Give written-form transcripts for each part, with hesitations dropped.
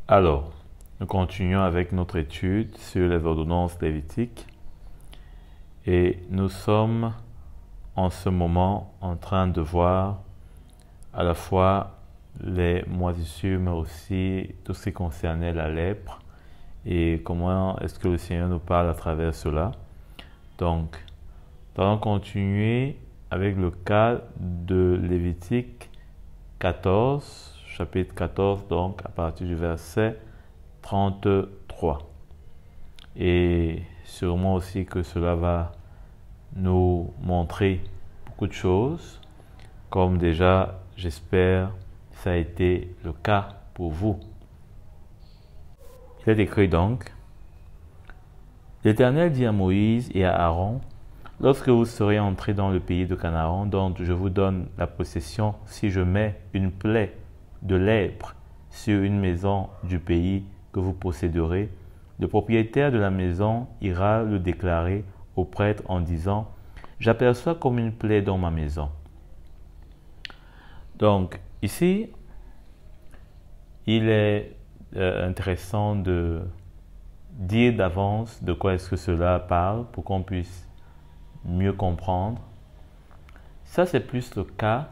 Alors, nous continuons avec notre étude sur les ordonnances lévitiques et nous sommes en ce moment en train de voir à la fois les moisissures mais aussi tout ce qui concernait la lèpre et comment est-ce que le Seigneur nous parle à travers cela. Donc, nous allons continuer avec le cas de Lévitique 14, chapitre 14, donc à partir du verset 33. Et sûrement aussi que cela va nous montrer beaucoup de choses, comme déjà, j'espère, ça a été le cas pour vous. Il est écrit donc: L'Éternel dit à Moïse et à Aaron: Lorsque vous serez entrés dans le pays de Canaan, dont je vous donne la possession, si je mets une plaie de lèpre sur une maison du pays que vous posséderez, le propriétaire de la maison ira le déclarer au prêtre en disant: J'aperçois comme une plaie dans ma maison. Donc, ici, il est intéressant de dire d'avance de quoi est-ce que cela parle pour qu'on puisse mieux comprendre. Ça, c'est plus le cas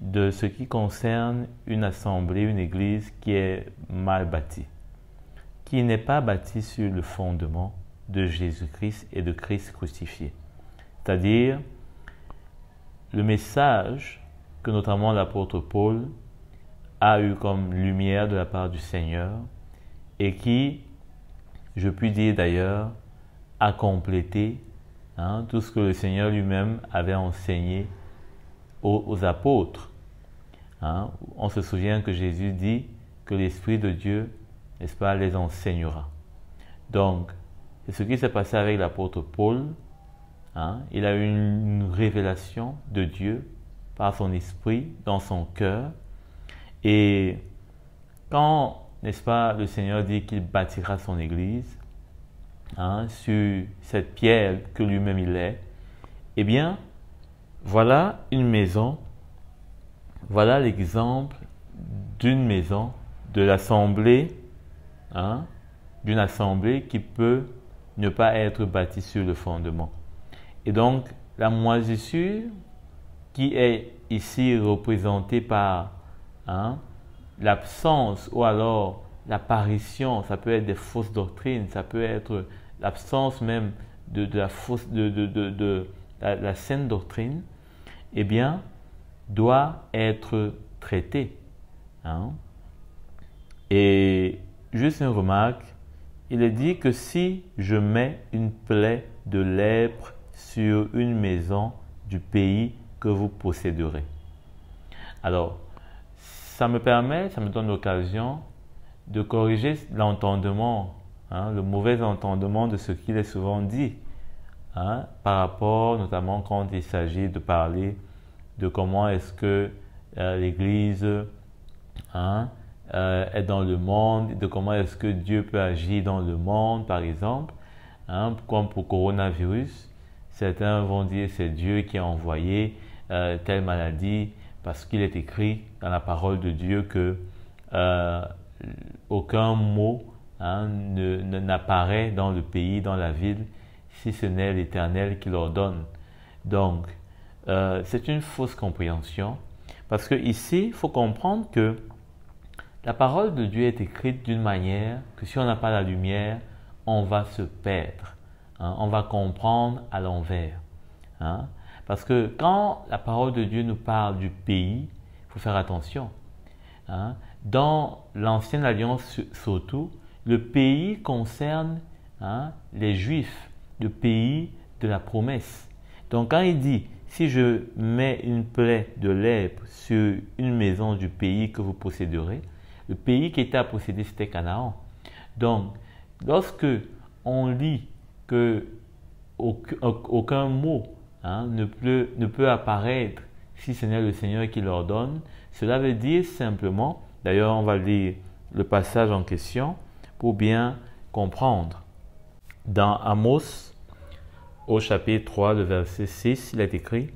de ce qui concerne une assemblée, une église qui est mal bâtie, qui n'est pas bâtie sur le fondement de Jésus-Christ et de Christ crucifié. C'est-à-dire le message que notamment l'apôtre Paul a eu comme lumière de la part du Seigneur et qui, je puis dire d'ailleurs, a complété tout ce que le Seigneur lui-même avait enseigné aux apôtres. On se souvient que Jésus dit que l'Esprit de Dieu, n'est-ce pas, les enseignera. Donc, c'est ce qui s'est passé avec l'apôtre Paul. Il a eu une révélation de Dieu par son esprit dans son cœur. Et quand, n'est-ce pas, le Seigneur dit qu'il bâtira son église sur cette pierre que lui-même il est, eh bien, voilà une maison, voilà l'exemple d'une maison, de l'assemblée, d'une assemblée qui peut ne pas être bâtie sur le fondement. Et donc, la moisissure qui est ici représentée par l'absence ou alors l'apparition, ça peut être des fausses doctrines, ça peut être l'absence même de la saine doctrine, eh bien, doit être traitée. Et juste une remarque, il est dit que si je mets une plaie de lèpre sur une maison du pays que vous posséderez. Alors, ça me donne l'occasion de corriger l'entendement, le mauvais entendement de ce qu'il est souvent dit, par rapport notamment quand il s'agit de parler de comment est-ce que l'Église est dans le monde, de comment est-ce que Dieu peut agir dans le monde, par exemple, comme pour le coronavirus. Certains vont dire c'est Dieu qui a envoyé telle maladie parce qu'il est écrit dans la parole de Dieu que aucun mot n'apparaît dans le pays, dans la ville, si ce n'est l'Éternel qui l'ordonne. Donc, c'est une fausse compréhension parce que ici, il faut comprendre que la parole de Dieu est écrite d'une manière que si on n'a pas la lumière, on va se perdre. On va comprendre à l'envers. Parce que quand la parole de Dieu nous parle du pays, il faut faire attention. Dans l'Ancienne Alliance surtout, le pays concerne les Juifs, le pays de la promesse. Donc quand il dit, si je mets une plaie de lèpre sur une maison du pays que vous posséderez, le pays qui était à posséder, c'était Canaan. Donc, lorsque on lit que aucun mot ne peut apparaître si ce n'est le Seigneur qui l'ordonne, cela veut dire simplement, d'ailleurs on va lire le passage en question pour bien comprendre. Dans Amos au chapitre 3, le verset 6, il est écrit: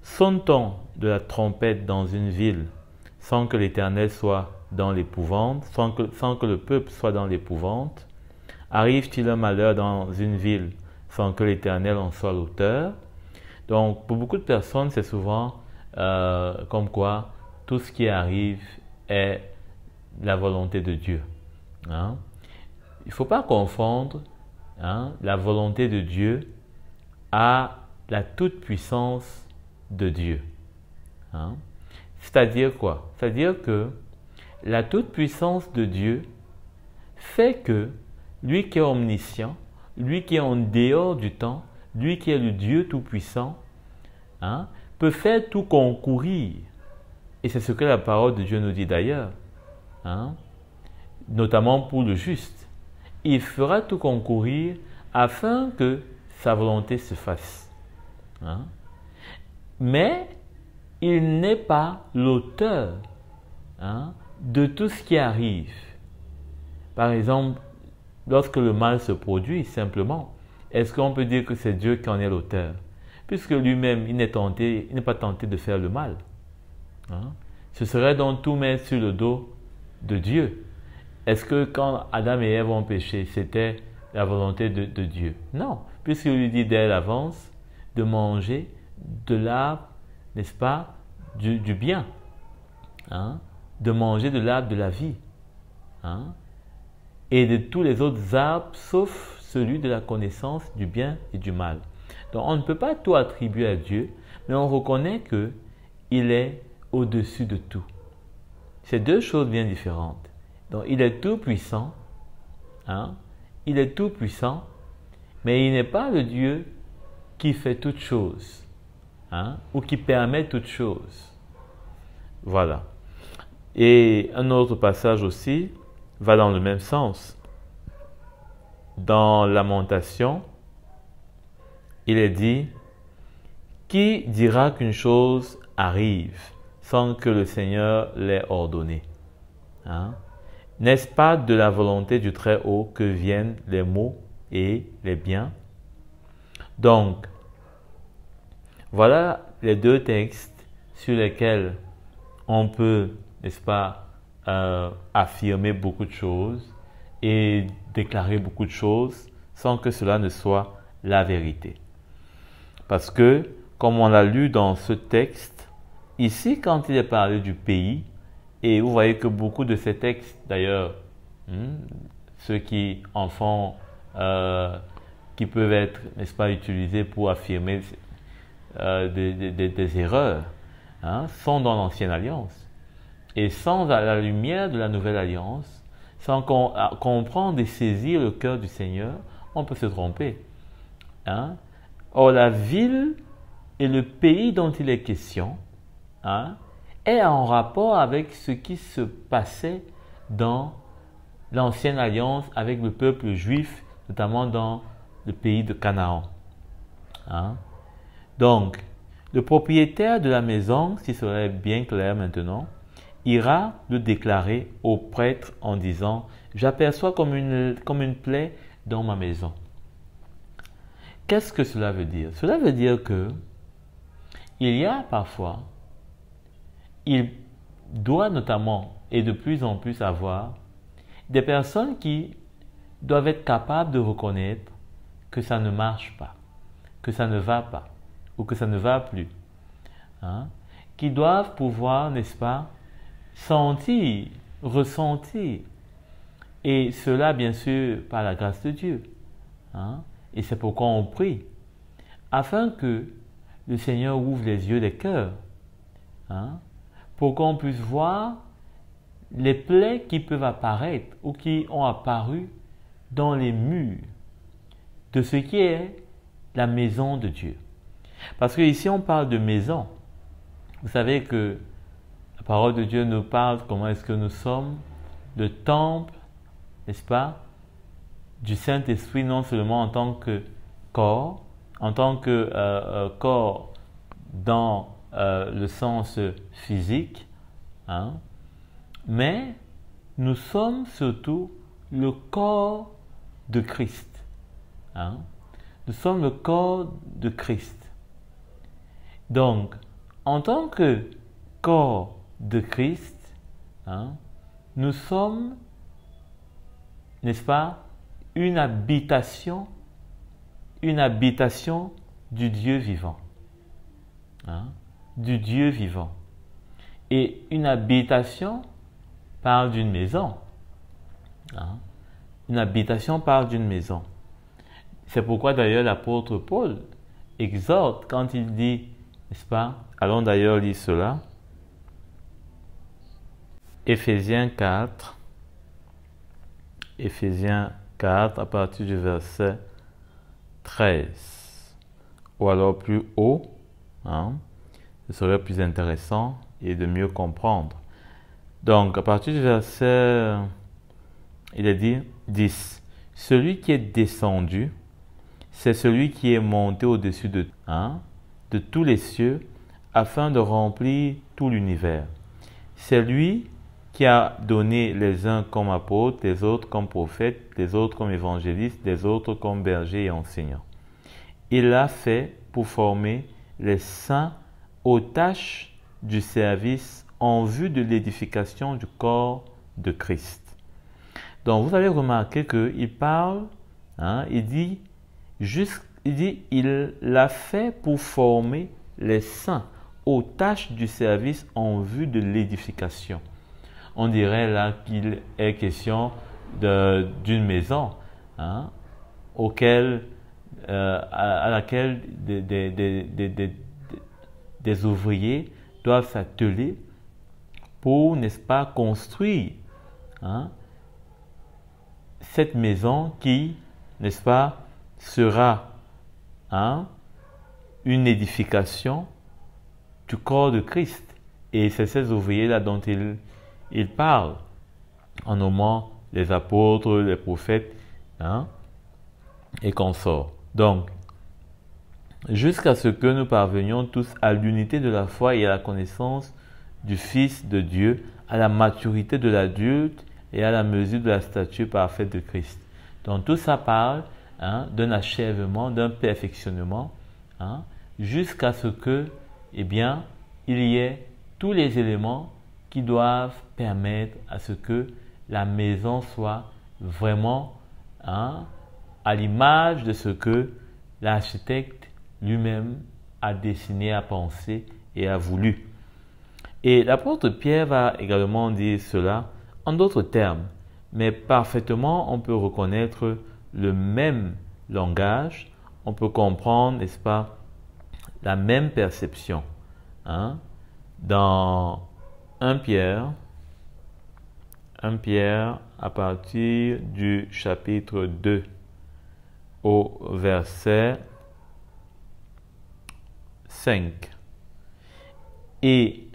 sonne-t-on de la trompette dans une ville sans que l'Éternel soit dans l'épouvante, sans que le peuple soit dans l'épouvante? Arrive-t-il un malheur dans une ville sans que l'Éternel en soit l'auteur? Donc, pour beaucoup de personnes, c'est souvent comme quoi tout ce qui arrive est la volonté de Dieu. Hein? Il ne faut pas confondre la volonté de Dieu à la toute-puissance de Dieu. Hein? C'est-à-dire quoi? C'est-à-dire que la toute-puissance de Dieu fait que lui qui est omniscient, lui qui est en dehors du temps, lui qui est le Dieu tout-puissant, peut faire tout concourir. Et c'est ce que la parole de Dieu nous dit d'ailleurs, notamment pour le juste. Il fera tout concourir afin que sa volonté se fasse. Mais il n'est pas l'auteur de tout ce qui arrive. Par exemple, lorsque le mal se produit, simplement, est-ce qu'on peut dire que c'est Dieu qui en est l'auteur? Puisque lui-même, il n'est pas tenté de faire le mal. Ce serait donc tout mettre sur le dos de Dieu. Est-ce que quand Adam et Ève ont péché, c'était la volonté de Dieu? Non, puisqu'il lui dit dès l'avance de manger de l'arbre, n'est-ce pas, du bien, de manger de l'arbre de la vie, et de tous les autres arbres, sauf celui de la connaissance du bien et du mal. Donc on ne peut pas tout attribuer à Dieu, mais on reconnaît qu'il est au-dessus de tout. C'est deux choses bien différentes. Donc il est tout puissant, il est tout puissant, mais il n'est pas le Dieu qui fait toutes choses, ou qui permet toutes choses. Voilà. Et un autre passage aussi va dans le même sens. Dans Lamentation, il est dit: qui dira qu'une chose arrive sans que le Seigneur l'ait ordonné? N'est-ce pas de la volonté du Très-Haut que viennent les maux et les biens? Donc, voilà les deux textes sur lesquels on peut, n'est-ce pas, affirmer beaucoup de choses et déclarer beaucoup de choses sans que cela ne soit la vérité. Parce que, comme on l'a lu dans ce texte, ici, quand il est parlé du pays, et vous voyez que beaucoup de ces textes, d'ailleurs, ceux qui en font, qui peuvent être, n'est-ce pas, utilisés pour affirmer des erreurs, sont dans l'Ancienne Alliance. Et sans la lumière de la Nouvelle Alliance, sans comprendre et saisir le cœur du Seigneur, on peut se tromper. Or, la ville et le pays dont il est question est en rapport avec ce qui se passait dans l'Ancienne Alliance avec le peuple juif, notamment dans le pays de Canaan. Donc, le propriétaire de la maison, si cela est bien clair maintenant, ira le déclarer au prêtre en disant: j'aperçois comme une plaie dans ma maison. Qu'est-ce que cela veut dire? Cela veut dire que il y a parfois, il doit notamment et de plus en plus avoir des personnes qui doivent être capables de reconnaître que ça ne marche pas, que ça ne va pas ou que ça ne va plus, qui doivent pouvoir, n'est-ce pas, sentir, ressentir, et cela bien sûr par la grâce de Dieu. Et c'est pourquoi on prie, afin que le Seigneur ouvre les yeux des cœurs, pour qu'on puisse voir les plaies qui peuvent apparaître ou qui ont apparu dans les murs de ce qui est la maison de Dieu. Parce que ici on parle de maison. Vous savez que la parole de Dieu nous parle comment est-ce que nous sommes le temple, n'est-ce pas, du Saint-Esprit, non seulement en tant que corps, corps dans le sens physique, mais nous sommes surtout le corps de Christ. Nous sommes le corps de Christ. Donc, en tant que corps de Christ, nous sommes, n'est-ce pas, une habitation du Dieu vivant. Du Dieu vivant. Et une habitation parle d'une maison. Une habitation parle d'une maison. C'est pourquoi d'ailleurs l'apôtre Paul exhorte quand il dit, n'est-ce pas? Allons d'ailleurs lire cela. Éphésiens 4 à partir du verset 13. Ou alors plus haut, ce serait plus intéressant et de mieux comprendre. Donc à partir du verset, il est dit 10. Celui qui est descendu, c'est celui qui est monté au-dessus de tous les cieux, afin de remplir tout l'univers. C'est lui qui a donné les uns comme apôtres, les autres comme prophètes, les autres comme évangélistes, les autres comme bergers et enseignants. Il l'a fait pour former les saints aux tâches du service en vue de l'édification du corps de Christ. Donc vous avez remarqué qu'il parle, il dit, il l'a fait pour former les saints aux tâches du service en vue de l'édification. On dirait là qu'il est question d'une maison à laquelle des ouvriers doivent s'atteler pour, n'est-ce pas, construire cette maison qui, n'est-ce pas, sera une édification du corps de Christ. Et c'est ces ouvriers-là dont il parle en nommant les apôtres, les prophètes et consorts. Donc, jusqu'à ce que nous parvenions tous à l'unité de la foi et à la connaissance du Fils de Dieu, à la maturité de l'adulte et à la mesure de la stature parfaite de Christ. Donc tout ça parle d'un achèvement, d'un perfectionnement, jusqu'à ce que, il y ait tous les éléments qui doivent permettre à ce que la maison soit vraiment à l'image de ce que l'architecte lui-même a dessiné, a pensé et a voulu. Et l'apôtre Pierre va également dire cela en d'autres termes, mais parfaitement on peut reconnaître le même langage, on peut comprendre, n'est-ce pas, la même perception. Dans 1 Pierre à partir du chapitre 2 au verset 5. Et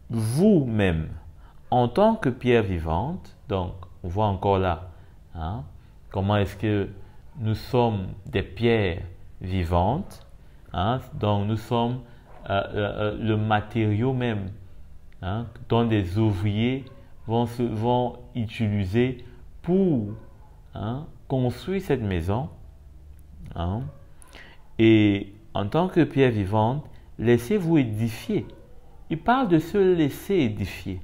vous-même, en tant que pierre vivante, donc on voit encore là, comment est-ce que nous sommes des pierres vivantes, donc nous sommes le matériau même dont des ouvriers vont utiliser pour construire cette maison. Et en tant que pierre vivante, laissez-vous édifier. Il parle de se laisser édifier.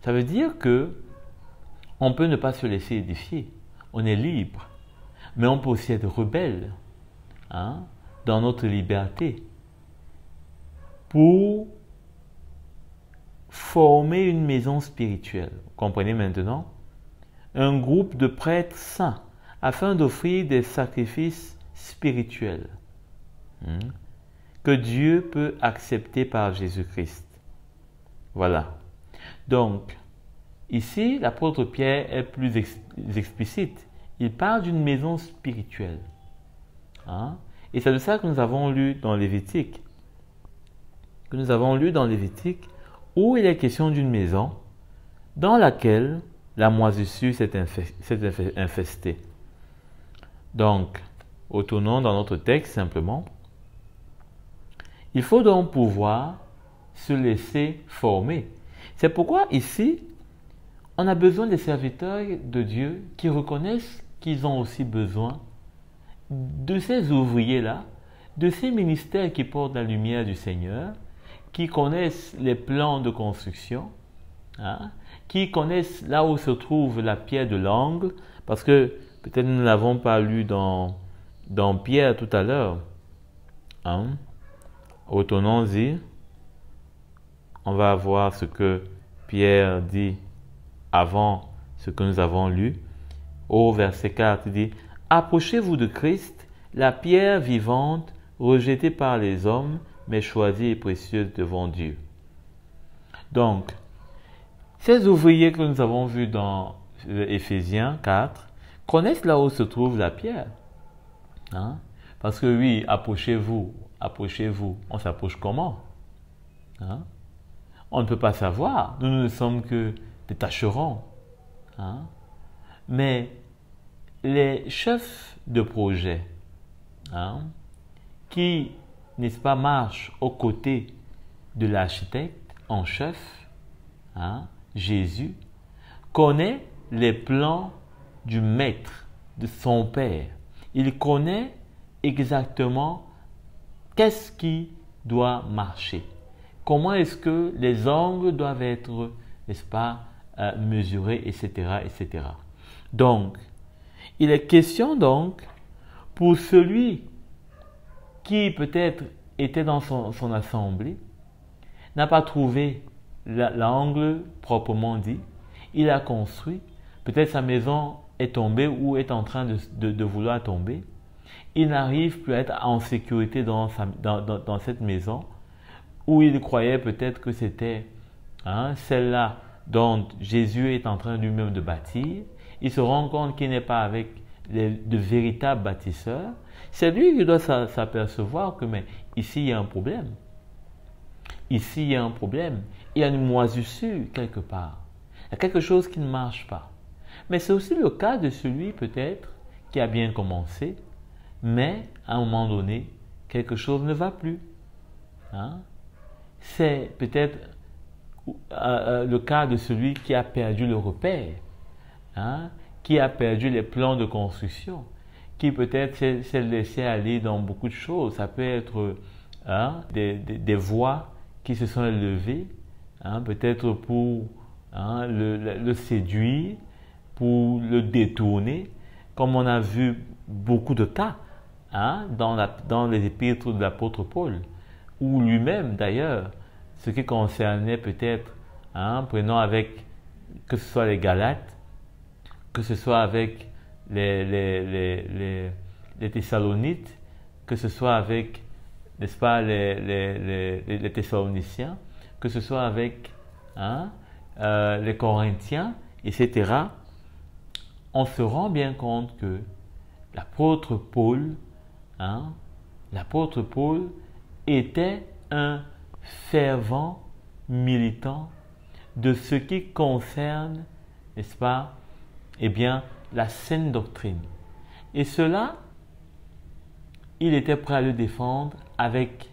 Ça veut dire que on peut ne pas se laisser édifier. On est libre. Mais on peut aussi être rebelle dans notre liberté pour former une maison spirituelle. Vous comprenez maintenant? Un groupe de prêtres saints afin d'offrir des sacrifices spirituels que Dieu peut accepter par Jésus-Christ. Voilà. Donc, ici, l'apôtre Pierre est plus explicite. Il parle d'une maison spirituelle. Et c'est de ça que nous avons lu dans Lévitique. Où il est question d'une maison dans laquelle la moisissure s'est infestée. Donc, retournons dans notre texte simplement. Il faut donc pouvoir se laisser former. C'est pourquoi ici, on a besoin des serviteurs de Dieu qui reconnaissent qu'ils ont aussi besoin de ces ouvriers-là, de ces ministères qui portent la lumière du Seigneur, qui connaissent les plans de construction, hein, qui connaissent là où se trouve la pierre de l'angle, parce que peut-être nous ne l'avons pas lu dans Pierre tout à l'heure. Hein. Retournons-y. On va voir ce que Pierre dit avant ce que nous avons lu. Au verset 4, il dit « Approchez-vous de Christ, la pierre vivante, rejetée par les hommes, mais choisie et précieuse devant Dieu. » Donc, ces ouvriers que nous avons vus dans Éphésiens 4 connaissent là où se trouve la pierre. Hein? Parce que oui, approchez-vous, approchez-vous. On s'approche comment? Hein? On ne peut pas savoir. Nous ne sommes que des tâcherons. Hein? Mais les chefs de projet, hein, qui, n'est-ce pas, marchent aux côtés de l'architecte en chef, hein, Jésus, connaît les plans du maître, de son Père. Il connaît exactement qu'est-ce qui doit marcher. Comment est-ce que les angles doivent être, n'est-ce pas, mesurés, etc., etc. Donc, il est question donc, pour celui qui peut-être était dans son assemblée, n'a pas trouvé l'angle proprement dit, il a construit, peut-être sa maison est tombée ou est en train de vouloir tomber, il n'arrive plus à être en sécurité dans cette maison, où il croyait peut-être que c'était celle-là dont Jésus est en train lui-même de bâtir. Il se rend compte qu'il n'est pas avec de véritables bâtisseurs. C'est lui qui doit s'apercevoir que mais ici il y a un problème. Ici il y a un problème. Il y a une moisissure quelque part. Il y a quelque chose qui ne marche pas. Mais c'est aussi le cas de celui peut-être qui a bien commencé, mais à un moment donné, quelque chose ne va plus. Hein? C'est peut-être le cas de celui qui a perdu le repère, hein? Qui a perdu les plans de construction, qui peut-être s'est laissé aller dans beaucoup de choses. Ça peut être des voix qui se sont élevées, peut-être pour le séduire, pour le détourner, comme on a vu beaucoup de cas dans les épîtres de l'apôtre Paul, où lui-même d'ailleurs, ce qui concernait peut-être, prenons avec, que ce soit les Galates, que ce soit avec les Thessalonites, que ce soit avec, n'est-ce pas, les Thessaloniciens, que ce soit avec les Corinthiens, etc., on se rend bien compte que l'apôtre Paul, était un fervent militant de ce qui concerne, n'est-ce pas, eh bien, la saine doctrine. Et cela, il était prêt à le défendre avec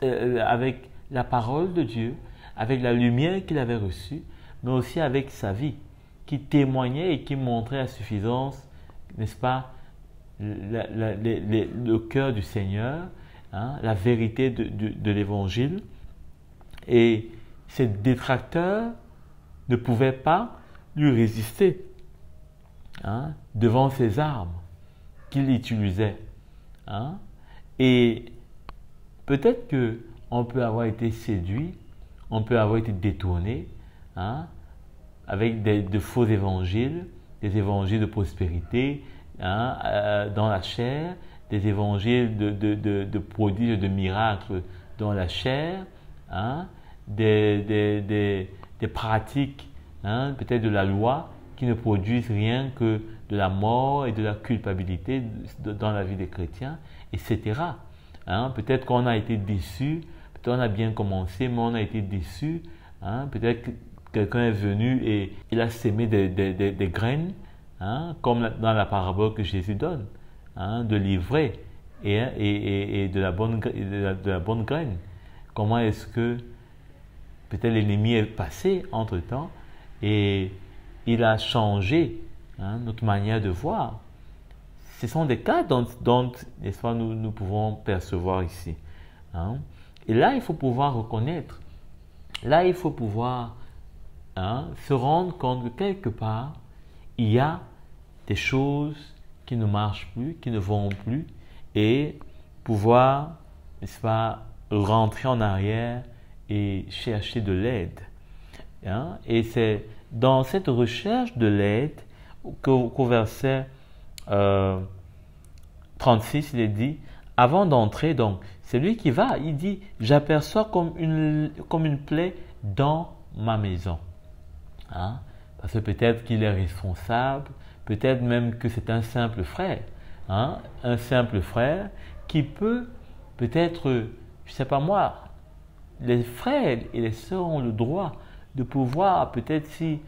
la parole de Dieu, avec la lumière qu'il avait reçue, mais aussi avec sa vie, qui témoignait et qui montrait à suffisance, n'est-ce pas, le cœur du Seigneur, la vérité de l'Évangile. Et ces détracteurs ne pouvaient pas lui résister devant ces armes qu'il utilisait. Et peut-être qu'on peut avoir été séduit, on peut avoir été détourné avec de faux évangiles, des évangiles de prospérité dans la chair, des évangiles de prodiges, de miracles dans la chair, des pratiques peut-être de la loi qui ne produisent rien que de la mort et de la culpabilité dans la vie des chrétiens, etc. Peut-être qu'on a été déçu, peut-être on a bien commencé, mais on a été déçu. Peut-être que quelqu'un est venu et il a sémé des graines, comme dans la parabole que Jésus donne, de l'ivraie et de la bonne graine. Comment est-ce que peut-être l'ennemi est passé entre-temps et il a changé notre manière de voir. ce sont des cas dont n'est-ce pas, nous pouvons percevoir ici. Hein. Et là, il faut pouvoir reconnaître. Là, il faut pouvoir se rendre compte que quelque part, il y a des choses qui ne marchent plus, qui ne vont plus, et pouvoir, n'est-ce pas, rentrer en arrière et chercher de l'aide. Hein? Et c'est dans cette recherche de l'aide qu'au verset 36, il est dit, avant d'entrer, donc, c'est lui qui va, il dit, j'aperçois comme une plaie dans ma maison. Hein? Parce que peut-être qu'il est responsable, peut-être même que c'est un simple frère. Hein? Un simple frère qui peut-être, je ne sais pas moi, les frères et les sœurs ont le droit de pouvoir, peut-être si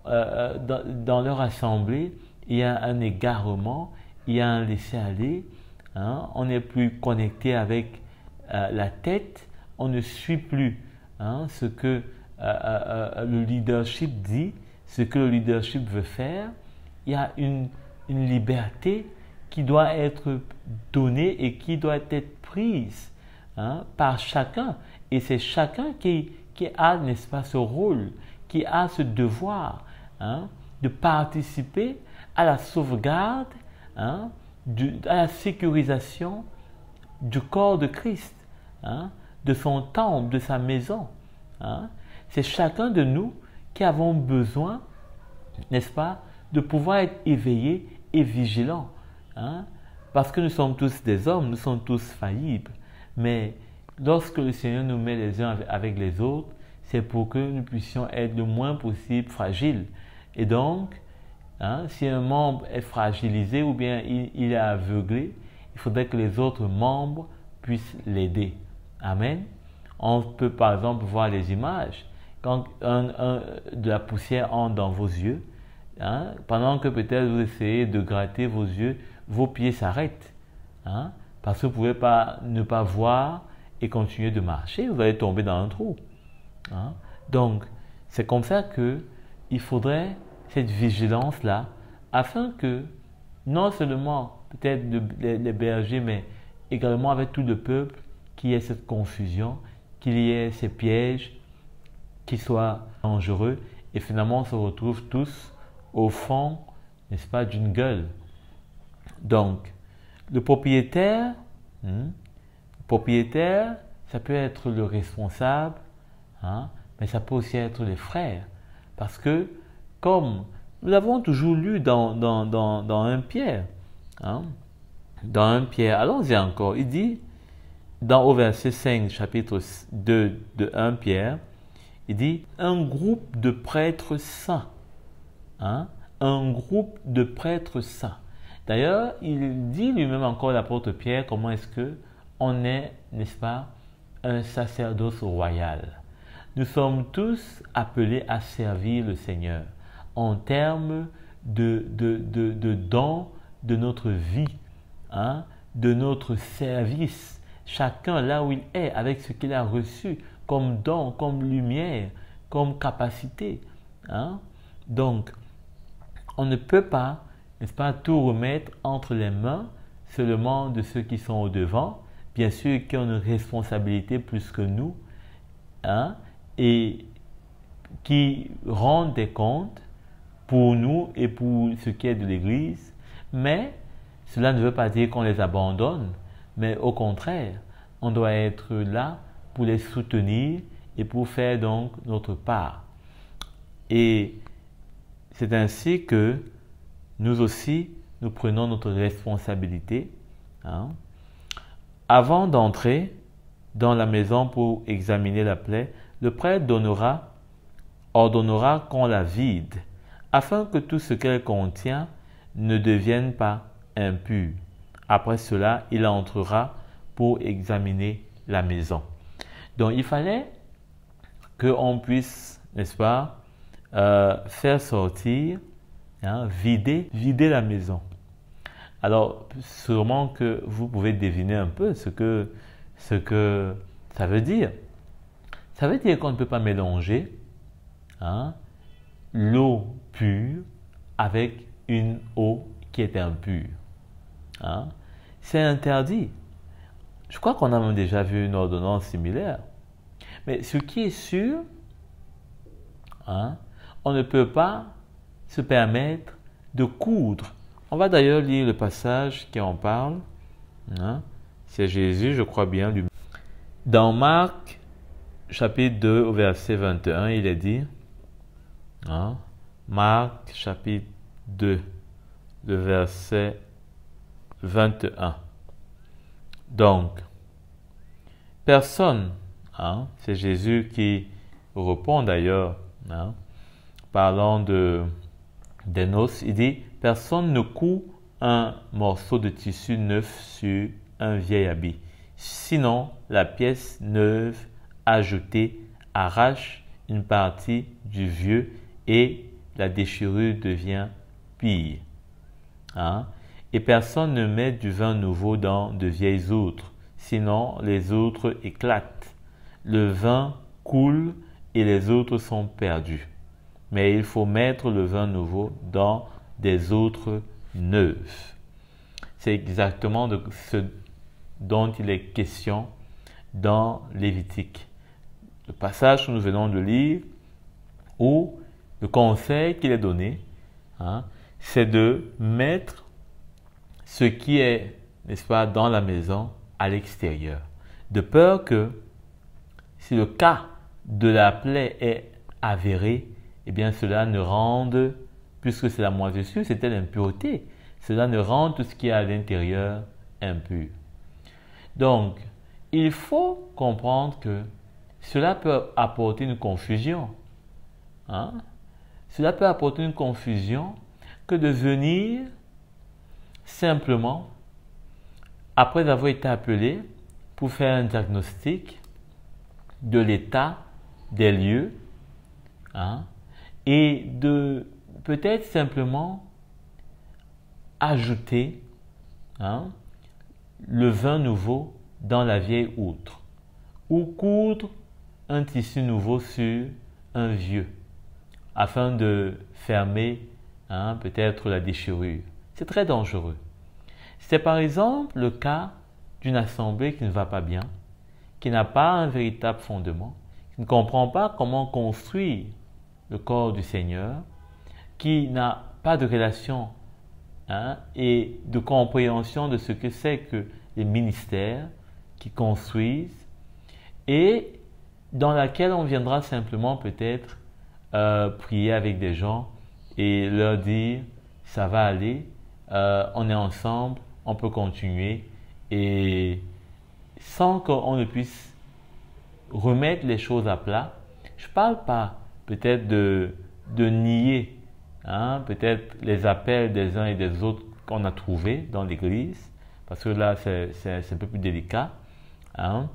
dans leur assemblée, il y a un égarement, il y a un laisser-aller, hein? On n'est plus connecté avec la tête, on ne suit plus ce que le leadership dit, ce que le leadership veut faire. Il y a une liberté qui doit être donnée et qui doit être prise par chacun. Et c'est chacun qui a, n'est-ce pas, ce rôle, qui a ce devoir de participer à la sauvegarde, à la sécurisation du corps de Christ, de son temple, de sa maison. C'est chacun de nous qui avons besoin, n'est-ce pas, de pouvoir être éveillés et vigilants. Parce que nous sommes tous des hommes, nous sommes tous faillibles. Mais lorsque le Seigneur nous met les uns avec les autres, c'est pour que nous puissions être le moins possible fragiles. Et donc, si un membre est fragilisé ou bien il est aveuglé, il faudrait que les autres membres puissent l'aider. Amen. On peut par exemple voir les images. Quand de la poussière entre dans vos yeux, pendant que peut-être vous essayez de gratter vos yeux, vos pieds s'arrêtent. Parce que vous ne pouvez ne pas voir et continuer de marcher, vous allez tomber dans un trou. Donc, c'est comme ça qu'il faudrait cette vigilance-là, afin que non seulement peut-être les bergers, mais également avec tout le peuple, qu'il y ait cette confusion, qu'il y ait ces pièges qui soient dangereux et finalement on se retrouve tous au fond, n'est-ce pas, d'une gueule. Donc, le propriétaire, ça peut être le responsable, mais ça peut aussi être les frères. Parce que, comme nous l'avons toujours lu dans 1 Pierre, dans 1 Pierre, allons-y encore, il dit, au verset 5, chapitre 2 de 1 Pierre, il dit, un groupe de prêtres saints. Un groupe de prêtres saints. D'ailleurs, il dit lui-même encore, l'apôtre Pierre, comment est-ce qu'on est, n'est-ce pas, un sacerdoce royal. Nous sommes tous appelés à servir le Seigneur en termes de dons de notre vie, de notre service. Chacun là où il est, avec ce qu'il a reçu comme don, comme lumière, comme capacité. Donc, on ne peut pas, n'est-ce pas, tout remettre entre les mains seulement de ceux qui sont au devant, bien sûr qui ont une responsabilité plus que nous, et qui rendent des comptes pour nous et pour ce qui est de l'Église, mais cela ne veut pas dire qu'on les abandonne, mais au contraire, on doit être là pour les soutenir et pour faire donc notre part. Et c'est ainsi que nous aussi, nous prenons notre responsabilité. Avant d'entrer dans la maison pour examiner la plaie, le prêtre ordonnera qu'on la vide, afin que tout ce qu'elle contient ne devienne pas impur. Après cela, il entrera pour examiner la maison. Donc, il fallait qu'on puisse, n'est-ce pas, faire sortir, vider la maison. Alors, sûrement que vous pouvez deviner un peu ce que ça veut dire. Ça veut dire qu'on ne peut pas mélanger l'eau pure avec une eau qui est impure. hein, c'est interdit. Je crois qu'on a même déjà vu une ordonnance similaire. Mais ce qui est sûr, hein, on ne peut pas se permettre de coudre. On va d'ailleurs lire le passage qui en parle. Hein. C'est Jésus, je crois bien. Dans Marc, chapitre 2, au verset 21, il est dit, hein, Marc, chapitre 2, le verset 21. Donc, personne, hein, c'est Jésus qui répond d'ailleurs, hein, parlant des noces, il dit, personne ne coud un morceau de tissu neuf sur un vieil habit. Sinon, la pièce neuve ajoutée arrache une partie du vieux et la déchirure devient pire. Hein? Et personne ne met du vin nouveau dans de vieilles outres, sinon les outres éclatent. Le vin coule et les outres sont perdues. Mais il faut mettre le vin nouveau dans des outres neuves. C'est exactement de ce dont il est question dans Lévitique. Le passage que nous venons de lire, où le conseil qu'il est donné, hein, c'est de mettre ce qui est, n'est-ce pas, dans la maison à l'extérieur. De peur que, si le cas de la plaie est avéré, eh bien cela ne rende, puisque c'est la moisissure, c'était l'impureté, cela ne rend tout ce qui est à l'intérieur impur. Donc, il faut comprendre que cela peut apporter une confusion. Hein? Cela peut apporter une confusion que de venir simplement, après avoir été appelé, pour faire un diagnostic de l'état des lieux, hein, et de peut-être simplement ajouter, hein, le vin nouveau dans la vieille outre, ou coudre un tissu nouveau sur un vieux, afin de fermer, hein, peut-être la déchirure. C'est très dangereux. C'est par exemple le cas d'une assemblée qui ne va pas bien, qui n'a pas un véritable fondement, qui ne comprend pas comment construire le corps du Seigneur, qui n'a pas de relation, hein, et de compréhension de ce que c'est que les ministères qui construisent, et dans laquelle on viendra simplement peut-être prier avec des gens et leur dire ça va aller, on est ensemble, on peut continuer, et sans qu'on ne puisse remettre les choses à plat. Je ne parle pas peut-être de nier, hein, peut-être les appels des uns et des autres qu'on a trouvés dans l'église, parce que là c'est un peu plus délicat. Hein.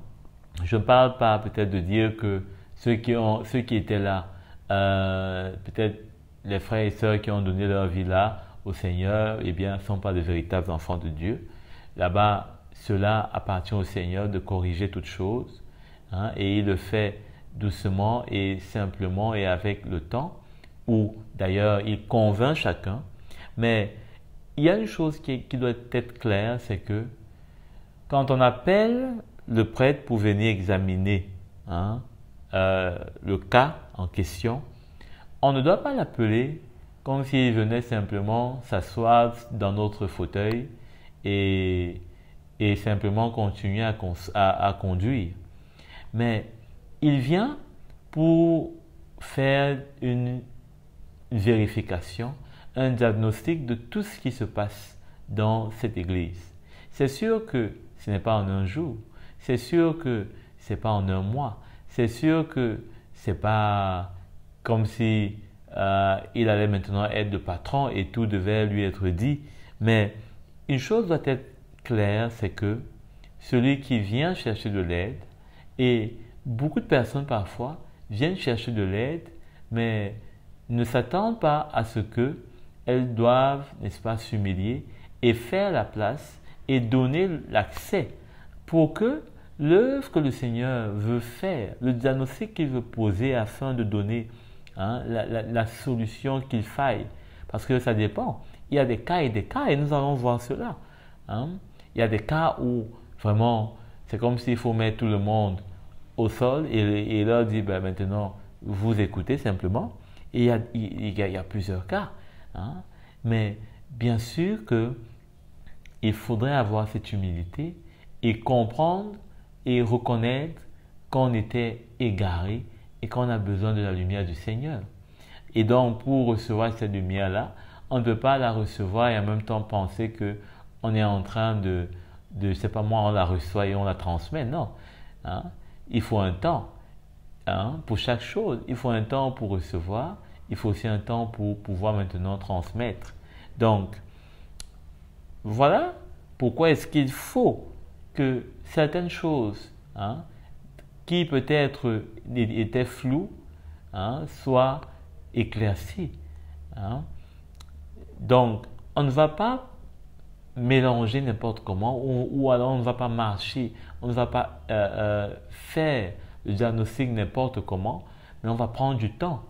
Je ne parle pas peut-être de dire que ceux qui étaient là, peut-être les frères et sœurs qui ont donné leur vie là au Seigneur, eh bien, ne sont pas de véritables enfants de Dieu. Là-bas, cela appartient au Seigneur de corriger toutes choses, hein, et il le fait doucement et simplement et avec le temps, où d'ailleurs il convainc chacun. Mais il y a une chose qui doit être claire, c'est que quand on appelle le prêtre pour venir examiner, hein, le cas en question, on ne doit pas l'appeler comme s'il venait simplement s'asseoir dans notre fauteuil et simplement continuer à conduire. Mais il vient pour faire une vérification, un diagnostic de tout ce qui se passe dans cette église. C'est sûr que ce n'est pas en un jour, c'est sûr que ce n'est pas en un mois, c'est sûr que ce n'est pas comme si il allait maintenant être le patron et tout devait lui être dit. Mais une chose doit être claire, c'est que celui qui vient chercher de l'aide, et beaucoup de personnes parfois viennent chercher de l'aide, mais ne s'attendent pas à ce qu'elles doivent, n'est-ce pas, s'humilier et faire la place et donner l'accès pour que l'œuvre que le Seigneur veut faire, le diagnostic qu'il veut poser afin de donner, hein, la solution qu'il faille. Parce que ça dépend. Il y a des cas et des cas et nous allons voir cela. Hein. Il y a des cas où vraiment, c'est comme s'il faut mettre tout le monde au sol et leur dire, ben, maintenant, vous écoutez simplement. Et il y a plusieurs cas. Hein. Mais bien sûr qu'il faudrait avoir cette humilité et comprendre et reconnaître qu'on était égaré et qu'on a besoin de la lumière du Seigneur. Et donc, pour recevoir cette lumière-là, on ne peut pas la recevoir et en même temps penser qu'on est en train je sais pas moi, on la reçoit et on la transmet. Non. Hein? Il faut un temps. Hein? Pour chaque chose, il faut un temps pour recevoir. Il faut aussi un temps pour pouvoir maintenant transmettre. Donc, voilà pourquoi est-ce qu'il faut que certaines choses, hein, qui peut-être étaient floues, hein, soient éclaircies. Hein. Donc, on ne va pas mélanger n'importe comment ou alors on ne va pas marcher, on ne va pas faire le diagnostic n'importe comment, mais on va prendre du temps.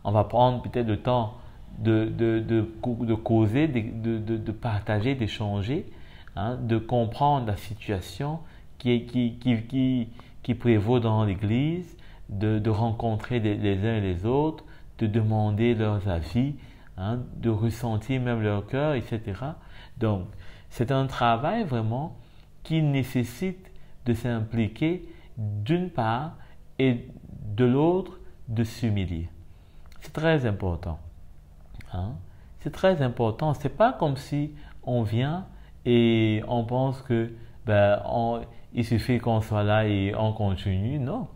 On va prendre peut-être le temps de causer, de partager, d'échanger, hein, de comprendre la situation qui prévaut dans l'Église, de rencontrer les uns et les autres, de demander leurs avis, hein, de ressentir même leur cœur, etc. Donc, c'est un travail vraiment qui nécessite de s'impliquer d'une part et de l'autre de s'humilier. C'est très important. Hein? C'est très important. C'est pas comme si on vient et on pense que il suffit qu'on soit là et on continue. Non.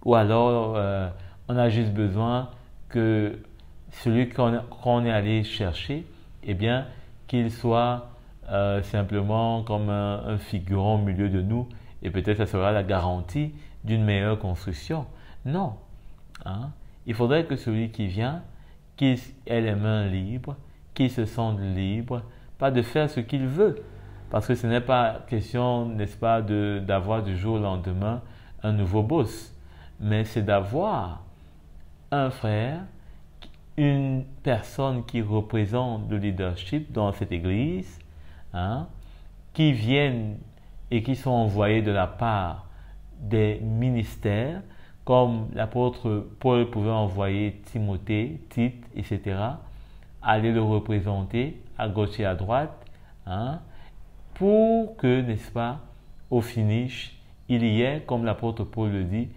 Ou alors on a juste besoin que celui qu'on est allé chercher, eh bien, qu'il soit simplement comme un figurant au milieu de nous et peut-être ça sera la garantie d'une meilleure construction. Non. Hein? Il faudrait que celui qui vient, qu'il ait les mains libres, qu'il se sente libre, pas de faire ce qu'il veut. Parce que ce n'est pas question, n'est-ce pas, d'avoir du jour au lendemain un nouveau boss. Mais c'est d'avoir un frère, une personne qui représente le leadership dans cette église, hein, qui viennent et qui sont envoyés de la part des ministères, comme l'apôtre Paul pouvait envoyer Timothée, Tite, etc., aller le représenter à gauche et à droite, hein, pour que, n'est-ce pas, au finish, il y ait, comme l'apôtre Paul le dit,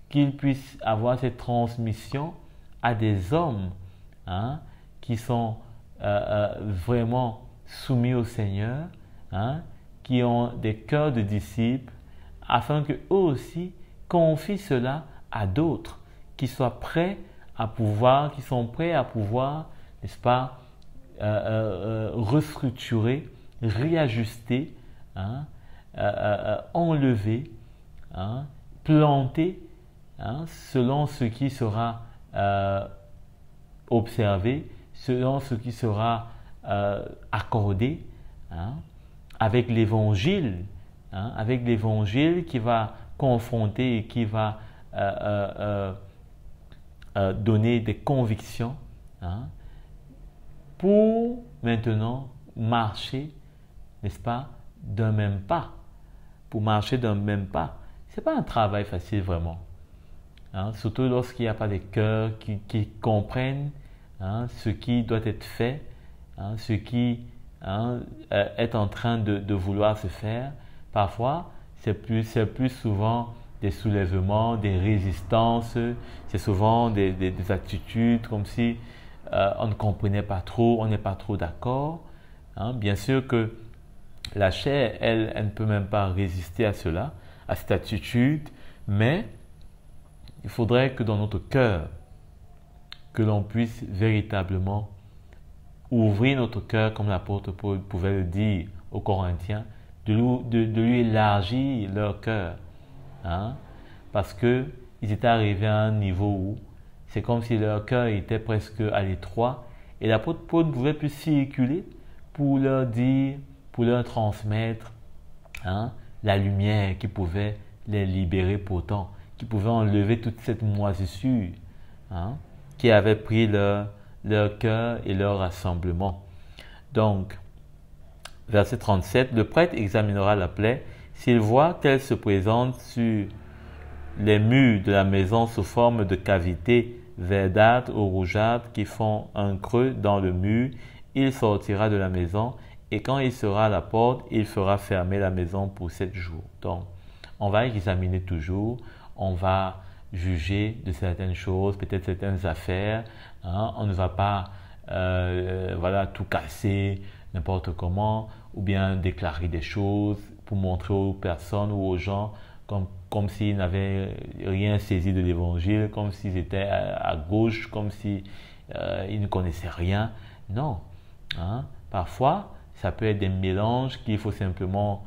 qu'il puisse avoir cette transmission à des hommes, hein, qui sont vraiment soumis au Seigneur, hein, qui ont des cœurs de disciples, afin qu'eux aussi confient cela à d'autres, qui sont prêts à pouvoir, n'est-ce pas, restructurer, réajuster, hein, enlever, hein, planter, hein, selon ce qui sera observé, selon ce qui sera accordé, hein, avec l'évangile, hein, qui va confronter et qui va donner des convictions, hein, pour maintenant marcher, n'est-ce pas, d'un même pas. Pour marcher d'un même pas. Ce n'est pas un travail facile vraiment. Hein, surtout lorsqu'il n'y a pas des cœurs qui comprennent, hein, ce qui doit être fait, hein, ce qui, hein, est en train de vouloir se faire. Parfois, c'est plus souvent des soulèvements, des résistances, c'est souvent des attitudes comme si on ne comprenait pas trop, on n'est pas trop d'accord. Hein. Bien sûr que la chair, elle ne peut même pas résister à cela, à cette attitude, mais il faudrait que dans notre cœur, que l'on puisse véritablement ouvrir notre cœur, comme l'apôtre Paul pouvait le dire aux Corinthiens, de lui élargir leur cœur. Hein? Parce qu'ils étaient arrivés à un niveau où c'est comme si leur cœur était presque à l'étroit et l'apôtre Paul ne pouvait plus circuler pour leur dire, pour leur transmettre, hein, la lumière qui pouvait les libérer pourtant, qui pouvait enlever toute cette moisissure, hein, qui avait pris leur cœur et leur rassemblement. Donc, verset 37, le prêtre examinera la plaie. S'il voit qu'elle se présente sur les murs de la maison sous forme de cavités verdâtres ou rougeâtres qui font un creux dans le mur, il sortira de la maison et quand il sera à la porte, il fera fermer la maison pour 7 jours. Donc, on va examiner toujours, on va juger de certaines choses, peut-être certaines affaires. Hein, on ne va pas voilà, tout casser n'importe comment ou bien déclarer des choses pour montrer aux personnes ou aux gens comme s'ils n'avaient rien saisi de l'évangile, comme s'ils étaient à gauche, comme s'ils ne connaissaient rien. Non. Hein? Parfois, ça peut être des mélanges qu'il faut simplement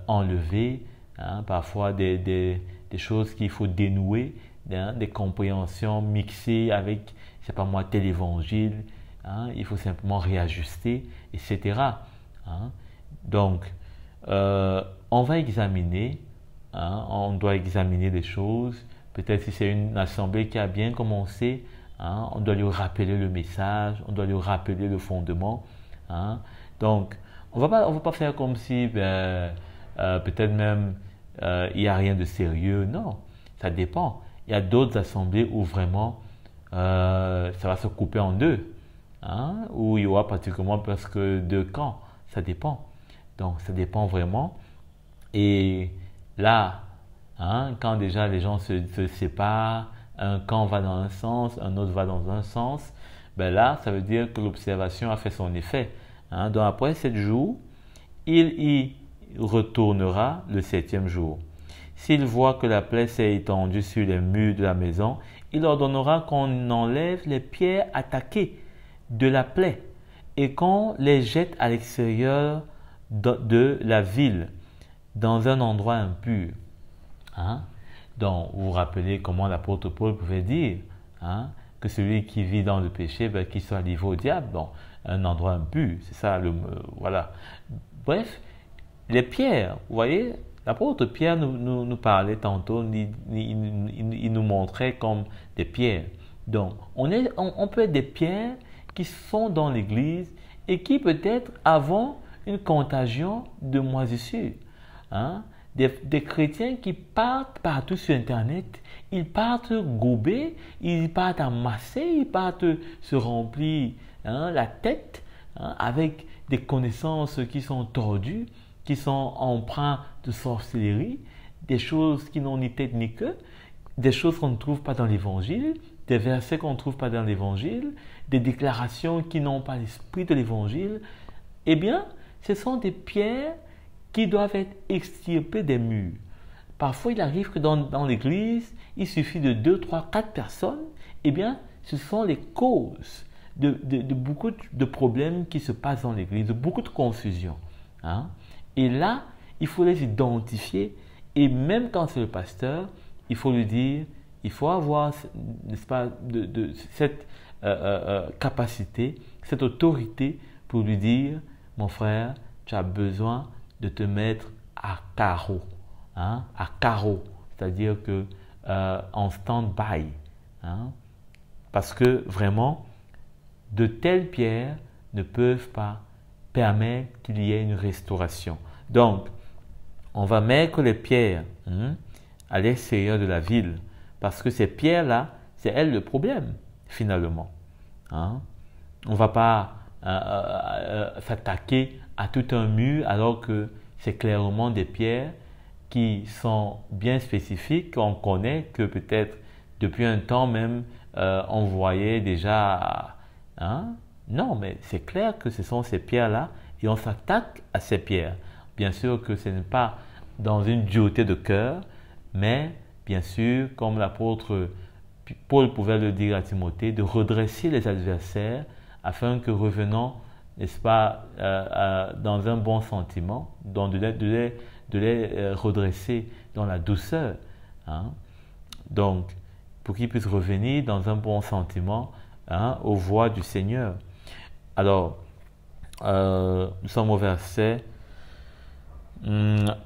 enlever. Hein? Parfois, des choses qu'il faut dénouer, hein? Des compréhensions mixées avec, je sais pas moi, tel évangile. Hein? Il faut simplement réajuster, etc. Hein? Donc, on va examiner. Hein, on doit examiner les choses. Peut-être si c'est une assemblée qui a bien commencé, hein, on doit lui rappeler le message, on doit lui rappeler le fondement. Hein. Donc, on va pas faire comme si peut-être même il n'y a rien de sérieux. Non, ça dépend. Il y a d'autres assemblées où vraiment ça va se couper en deux, hein, où il y aura pratiquement presque 2 camps. Ça dépend. Donc, ça dépend vraiment. Et là, hein, quand déjà les gens se séparent, un camp va dans un sens, un autre va dans un sens, ben là, ça veut dire que l'observation a fait son effet. Hein. Donc après 7 jours, il y retournera le 7e jour. S'il voit que la plaie s'est étendue sur les murs de la maison, il ordonnera qu'on enlève les pierres attaquées de la plaie et qu'on les jette à l'extérieur de la ville, dans un endroit impur. Hein? Donc, vous vous rappelez comment l'apôtre Paul pouvait dire, hein, que celui qui vit dans le péché, ben, qu'il soit livré au diable. Bon, un endroit impur, c'est ça, voilà. Bref, les pierres, vous voyez, l'apôtre Pierre nous parlait tantôt, il nous montrait comme des pierres. Donc, on peut être des pierres qui sont dans l'église et qui peut-être avons une contagion de moisissure. Hein? Des chrétiens qui partent partout sur Internet, ils partent gober, ils partent amasser, ils partent se remplir, hein, la tête, hein, avec des connaissances qui sont tordues, qui sont empreintes de sorcellerie, des choses qui n'ont ni tête ni queue, des choses qu'on ne trouve pas dans l'évangile, des versets qu'on ne trouve pas dans l'évangile, des déclarations qui n'ont pas l'esprit de l'évangile. Eh bien, ce sont des pierres qui doivent être extirpées des murs. Parfois, il arrive que dans l'église, il suffit de 2, 3, 4 personnes. Eh bien, ce sont les causes de beaucoup de problèmes qui se passent dans l'église, de beaucoup de confusion. Hein? Et là, il faut les identifier. Et même quand c'est le pasteur, il faut lui dire, il faut avoir, n'est-ce pas, cette capacité, cette autorité pour lui dire, mon frère, tu as besoin de te mettre à carreau, hein, à carreau, c'est-à-dire que en stand-by, hein, parce que vraiment, de telles pierres ne peuvent pas permettre qu'il y ait une restauration. Donc, on va mettre les pierres, hein, à l'extérieur de la ville, parce que ces pierres-là, c'est elles le problème, finalement. Hein. On ne va pas s'attaquer à tout un mur alors que c'est clairement des pierres qui sont bien spécifiques, qu'on connaît, que peut-être depuis un temps même on voyait déjà. Hein? Non, mais c'est clair que ce sont ces pierres-là et on s'attaque à ces pierres. Bien sûr que ce n'est pas dans une dureté de cœur, mais bien sûr, comme l'apôtre Paul pouvait le dire à Timothée, de redresser les adversaires afin que revenant, n'est-ce pas, dans un bon sentiment, donc de les redresser dans la douceur. Hein? Donc, pour qu'ils puissent revenir dans un bon sentiment, hein, aux voies du Seigneur. Alors, nous sommes au verset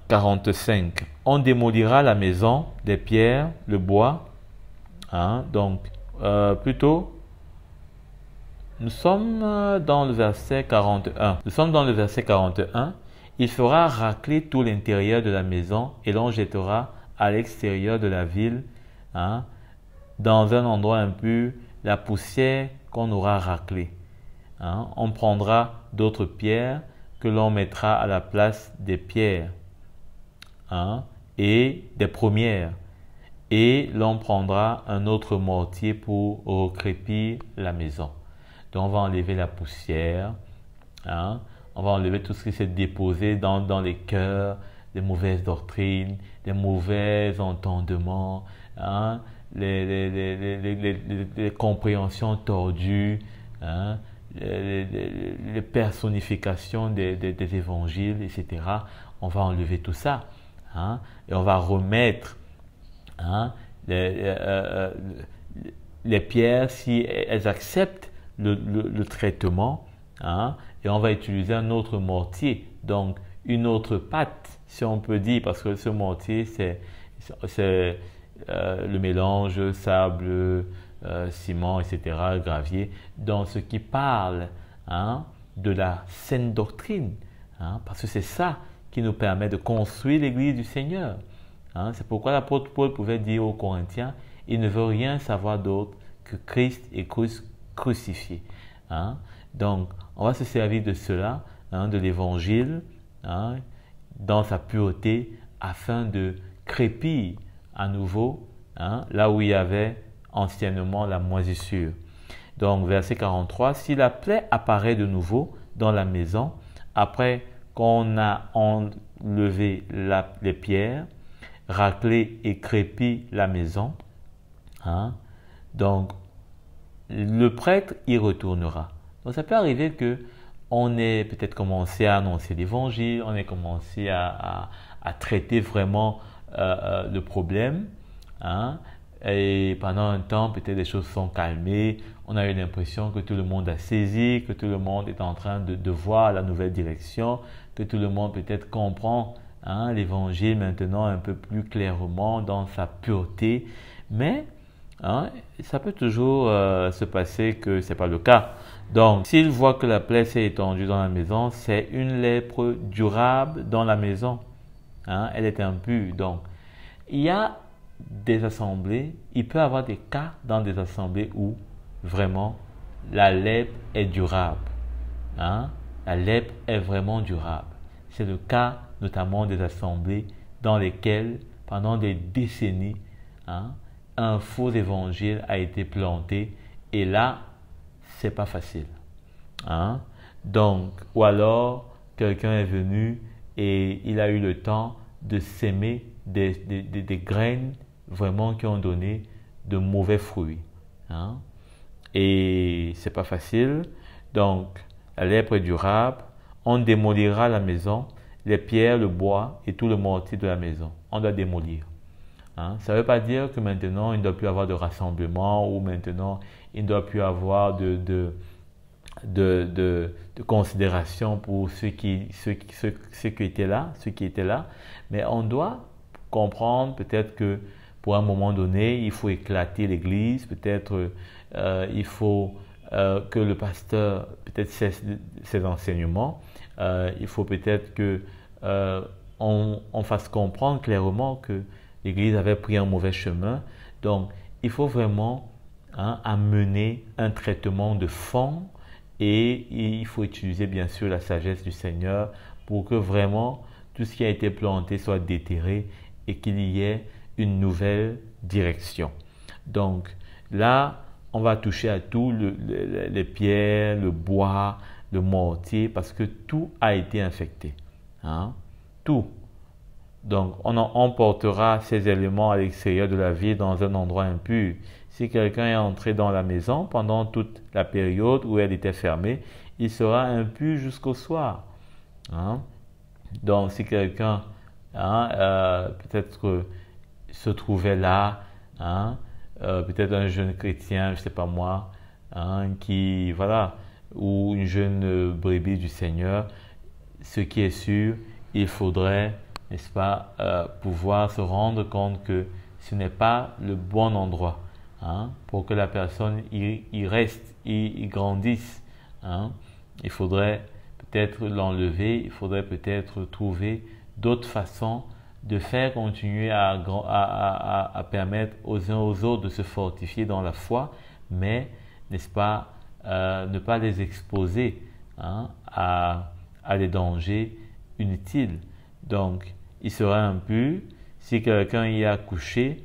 45. On démolira la maison, des pierres, le bois. Hein, donc, plutôt, Nous sommes dans le verset 41. Nous sommes dans le verset 41. Il fera racler tout l'intérieur de la maison et l'on jettera à l'extérieur de la ville, hein, dans un endroit impur, la poussière qu'on aura raclée. Hein. On prendra d'autres pierres que l'on mettra à la place des pierres, hein, et des premières. Et l'on prendra un autre mortier pour recrépir la maison. Donc on va enlever la poussière, hein, on va enlever tout ce qui s'est déposé dans les cœurs, les mauvaises doctrines, les mauvais entendements, hein, les compréhensions tordues, hein, les personnifications des évangiles, etc. On va enlever tout ça, hein, et on va remettre, hein, les pierres si elles acceptent le traitement, hein, et on va utiliser un autre mortier, donc une autre pâte, si on peut dire, parce que ce mortier, c'est le mélange sable, ciment, etc., gravier, dans ce qui parle, hein, de la saine doctrine, hein, parce que c'est ça qui nous permet de construire l'Église du Seigneur. Hein. C'est pourquoi l'apôtre Paul pouvait dire aux Corinthiens, il ne veut rien savoir d'autre que Christ et Christ crucifié. Hein. Donc, on va se servir de cela, hein, de l'Évangile, hein, dans sa pureté, afin de crépir à nouveau, hein, là où il y avait anciennement la moisissure. Donc, verset 43, si la plaie apparaît de nouveau dans la maison, après qu'on a enlevé les pierres, raclé et crépi la maison, hein, donc le prêtre y retournera. Donc ça peut arriver que on ait peut-être commencé à annoncer l'évangile, on ait commencé à traiter vraiment le problème, hein, et pendant un temps peut-être les choses sont calmées, on a eu l'impression que tout le monde a saisi, que tout le monde est en train de voir la nouvelle direction, que tout le monde peut-être comprend, hein, l'évangile maintenant un peu plus clairement dans sa pureté, mais hein, ça peut toujours se passer que ce n'est pas le cas. Donc, s'il voit que la plaie s'est étendue dans la maison, c'est une lèpre durable dans la maison. Hein, elle est impure. Donc, il y a des assemblées, il peut y avoir des cas dans des assemblées où vraiment la lèpre est durable. Hein, la lèpre est vraiment durable. C'est le cas notamment des assemblées dans lesquelles, pendant des décennies, hein, un faux évangile a été planté et là, c'est pas facile. Hein? Donc, ou alors, quelqu'un est venu et il a eu le temps de s'aimer des graines vraiment qui ont donné de mauvais fruits. Hein? Et c'est pas facile. Donc, la lèpre est durable. On démolira la maison, les pierres, le bois et tout le mortier de la maison. On doit démolir. Hein? Ça ne veut pas dire que maintenant, il ne doit plus avoir de rassemblement ou maintenant, il ne doit plus avoir de considération pour ceux qui étaient là. Mais on doit comprendre peut-être que pour un moment donné, il faut éclater l'église, peut-être il faut que le pasteur peut-être cesse ses enseignements, il faut peut-être que on fasse comprendre clairement que l'Église avait pris un mauvais chemin. Donc, il faut vraiment, hein, amener un traitement de fond et il faut utiliser bien sûr la sagesse du Seigneur pour que vraiment tout ce qui a été planté soit déterré et qu'il y ait une nouvelle direction. Donc, là, on va toucher à tout, les pierres, le bois, le mortier, parce que tout a été infecté. Hein? Tout. Donc, on portera ces éléments à l'extérieur de la ville dans un endroit impur. Si quelqu'un est entré dans la maison pendant toute la période où elle était fermée, il sera impur jusqu'au soir. Hein? Donc, si quelqu'un, hein, peut-être se trouvait là, hein, peut-être un jeune chrétien, je ne sais pas moi, hein, qui, voilà, ou une jeune brebis du Seigneur, ce qui est sûr, il faudrait, n'est-ce pas, pouvoir se rendre compte que ce n'est pas le bon endroit. pour que la personne y reste, y grandisse. Il faudrait peut-être l'enlever, il faudrait peut-être trouver d'autres façons de faire continuer à permettre aux uns aux autres de se fortifier dans la foi, mais, n'est-ce pas, ne pas les exposer à des dangers inutiles. Donc, il sera impur. Si quelqu'un y a couché,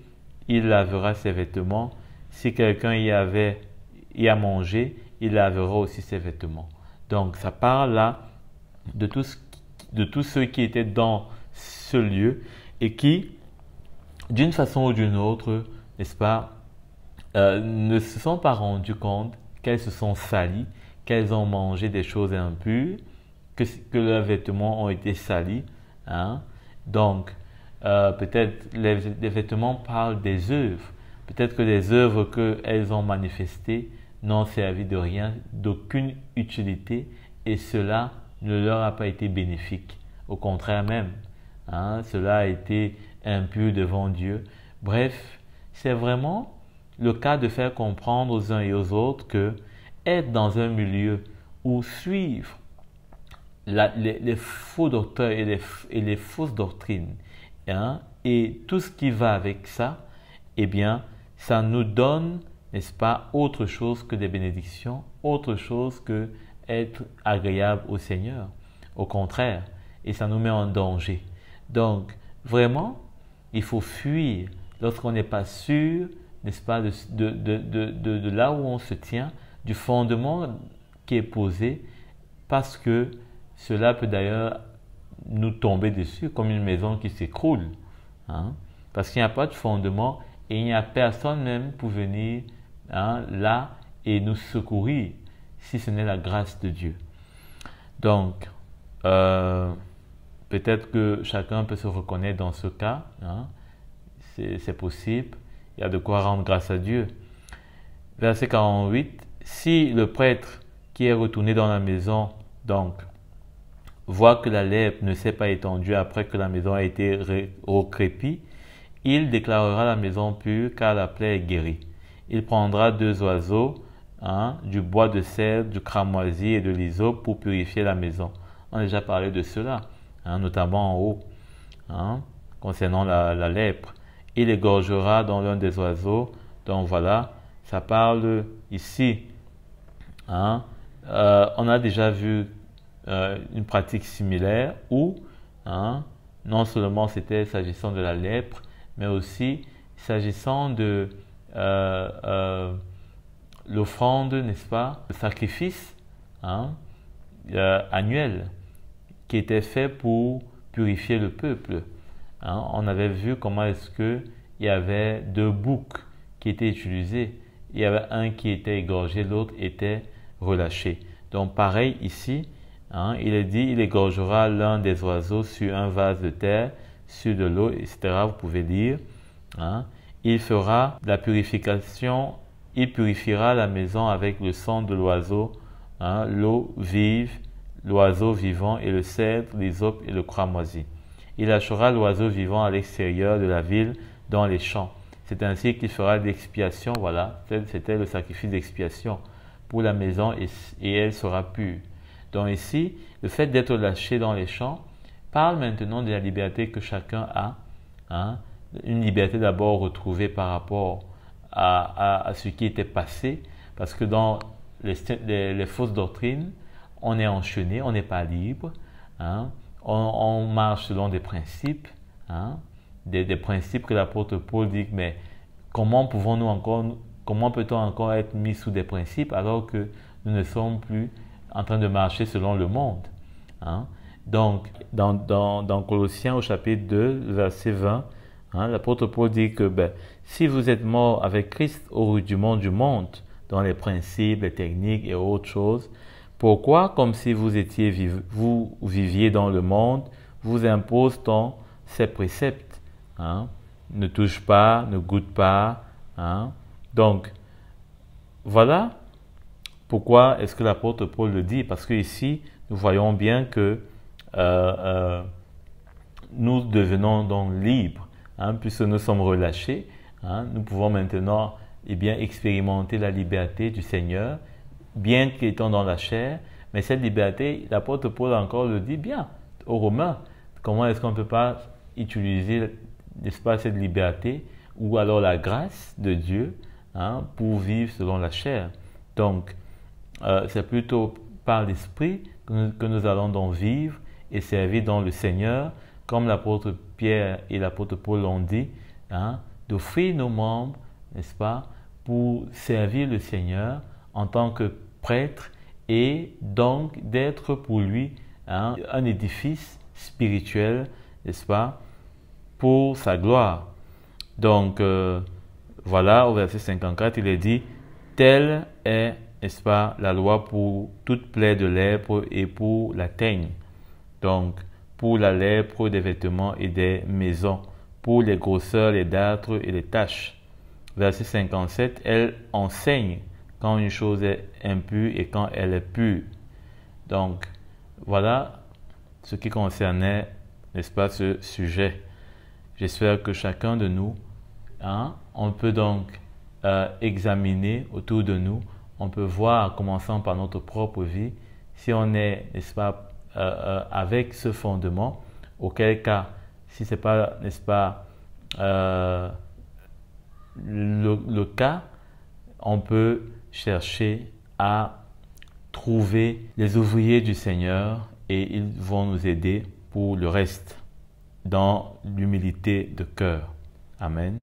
il lavera ses vêtements. Si quelqu'un y a mangé, il lavera aussi ses vêtements. Donc, ça parle là de tous ceux qui étaient dans ce lieu et qui, d'une façon ou d'une autre, n'est-ce pas, ne se sont pas rendus compte qu'elles se sont salies, qu'elles ont mangé des choses impures, que leurs vêtements ont été salis. Donc, peut-être les vêtements parlent des œuvres. Peut-être que les œuvres qu'elles ont manifestées n'ont servi de rien, d'aucune utilité, et cela ne leur a pas été bénéfique. Au contraire même, cela a été impur devant Dieu. Bref, c'est vraiment le cas de faire comprendre aux uns et aux autres que être dans un milieu où suivre les faux docteurs et les fausses doctrines, et tout ce qui va avec ça, eh bien, ça nous donne, n'est-ce pas, autre chose que des bénédictions, autre chose que être agréable au Seigneur. Au contraire, et ça nous met en danger. Donc, vraiment, il faut fuir lorsqu'on n'est pas sûr, n'est-ce pas, de là où on se tient, du fondement qui est posé, parce que cela peut d'ailleurs nous tomber dessus comme une maison qui s'écroule. Parce qu'il n'y a pas de fondement et il n'y a personne même pour venir là et nous secourir, si ce n'est la grâce de Dieu. Donc, peut-être que chacun peut se reconnaître dans ce cas. C'est possible. Il y a de quoi rendre grâce à Dieu. Verset 48. Si le prêtre qui est retourné dans la maison, donc, voit que la lèpre ne s'est pas étendue après que la maison a été recrépie, il déclarera la maison pure car la plaie est guérie. Il prendra 2 oiseaux, du bois de cèdre, du cramoisi et de l'hysope pour purifier la maison. On a déjà parlé de cela, notamment en haut, concernant la lèpre. Il égorgera dans l'un des oiseaux. Donc voilà, ça parle ici. On a déjà vu une pratique similaire où non seulement c'était s'agissant de la lèpre, mais aussi s'agissant de l'offrande, n'est-ce pas, le sacrifice annuel qui était fait pour purifier le peuple. On avait vu comment est-ce qu'il y avait 2 boucs qui étaient utilisés. Il y avait un qui était égorgé, l'autre était relâché. Donc pareil ici, il est dit, il égorgera l'un des oiseaux sur un vase de terre, sur de l'eau, etc. Vous pouvez lire. Il fera la purification, il purifiera la maison avec le sang de l'oiseau, l'eau vive, l'oiseau vivant et le cèdre, l'hysope et le cramoisi. Il hachera l'oiseau vivant à l'extérieur de la ville, dans les champs. C'est ainsi qu'il fera l'expiation. Voilà, c'était le sacrifice d'expiation pour la maison et elle sera pure. Donc ici, le fait d'être lâché dans les champs parle maintenant de la liberté que chacun a. Une liberté d'abord retrouvée par rapport à ce qui était passé, parce que dans les fausses doctrines, on est enchaîné, on n'est pas libre. On marche selon des principes, des principes que l'apôtre Paul dit, mais comment peut-on encore être mis sous des principes alors que nous ne sommes plus en train de marcher selon le monde. Donc, dans Colossiens au chapitre 2, verset 20, l'apôtre Paul dit que si vous êtes mort avec Christ au rudiment du monde, dans les principes, les techniques et autres choses, pourquoi, comme si vous viviez dans le monde, vous impose-t-on ces préceptes? Ne touche pas, ne goûte pas. Donc, voilà pourquoi est-ce que l'apôtre Paul le dit? Parce que ici, nous voyons bien que nous devenons donc libres, puisque nous sommes relâchés. Nous pouvons maintenant eh bien, expérimenter la liberté du Seigneur, bien qu'étant dans la chair. Mais cette liberté, l'apôtre Paul encore le dit bien aux Romains. Comment est-ce qu'on ne peut pas utiliser, n'est-ce pas, cette liberté ou alors la grâce de Dieu pour vivre selon la chair? Donc, c'est plutôt par l'Esprit que nous allons donc vivre et servir dans le Seigneur, comme l'apôtre Pierre et l'apôtre Paul l'ont dit, d'offrir nos membres, n'est-ce pas, pour servir le Seigneur en tant que prêtre et donc d'être pour lui un édifice spirituel, n'est-ce pas, pour sa gloire. Donc, voilà, au verset 54, il est dit, telle est, n'est-ce pas, la loi pour toute plaie de lèpre et pour la teigne. Donc, pour la lèpre des vêtements et des maisons, pour les grosseurs, les dartres et les taches. Verset 57, elle enseigne quand une chose est impure et quand elle est pure. Donc, voilà ce qui concernait, n'est-ce pas, ce sujet. J'espère que chacun de nous, on peut donc examiner autour de nous, on peut voir, en commençant par notre propre vie, si on est, n'est-ce pas, avec ce fondement, auquel cas, si ce n'est pas, n'est-ce pas, le cas, on peut chercher à trouver les ouvriers du Seigneur et ils vont nous aider pour le reste dans l'humilité de cœur. Amen.